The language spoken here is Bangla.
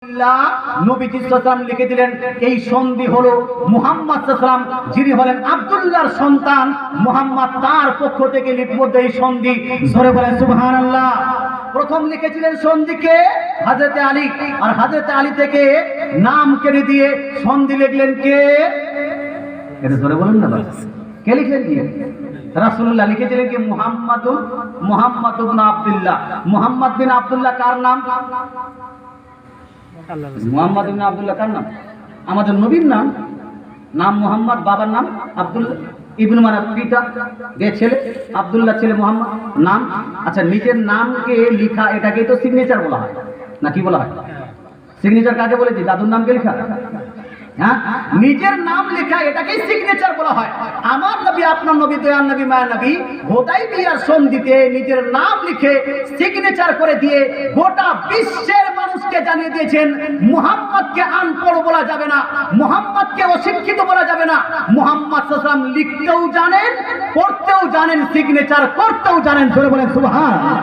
আব্দুল্লাহ নবীজি সাল্লাল্লাহু আলাইহি ওয়াসাল্লাম লিখে দিলেন এই সন্ধি হলো মুহাম্মদ সাল্লাল্লাহু আলাইহি ওয়াসাল্লাম যিনি হলেন আব্দুল্লাহর সন্তান মুহাম্মদ তার পক্ষ থেকে লিপিবদ্ধ এই সন্ধি। জোরে বলেন সুবহানাল্লাহ। প্রথম লিখেছিলেন সন্ধিকে হযরতে আলী, আর হযরতে আলী থেকে নাম কেড়ে দিয়ে সন্ধি লিখলেন কে? এটা জোরে বলেন না বাবা, কে লিখলেন? কি রাসূলুল্লাহ লিখেছিলেন কি? মুহাম্মদ ইবনে আব্দুল্লাহ। মুহাম্মদ বিন আব্দুল্লাহ কার নাম? মুহাম্মদ ইবনে আব্দুল্লাহ কার নাম? আমাদের নবীর নাম। নাম মুহাম্মদ, বাবার নাম আব্দুল্লাহ। ইবনে মানে পিতা, যে ছেলে, আব্দুল্লাহ ছেলে মুহাম্মদ নাম। আচ্ছা, নিজের নামকে লেখা এটাকেই তো সিগনেচার বলা হয়, না কি বলা হয়? সিগনেচার কাকে বলেছি? দাদুর নামকে লেখা। হ্যাঁ, নিজের নাম লেখা এটাকেই সিগনেচার বলা হয়। আমার নবী, আপনার নবী, দয়ার নবী, মায়ের নবী হুদাইবিয়ার সন্ধিতে নিজের নাম লিখে সিগনেচার করে দিয়ে গোটা বিশ্বের মানুষকে জানিয়ে দিয়েছেন মুহাম্মদকে আনপড় বলা যাবে না, মুহাম্মদকে অশিক্ষিত বলা যাবে না। মুহাম্মদ সাল্লাল্লাহু আলাইহি ওয়াসাল্লাম লিখতেও জানেন, পড়তেও জানেন, সিগনেচার করতেও জানেন। জোরে বলেন সুবহানাল্লাহ।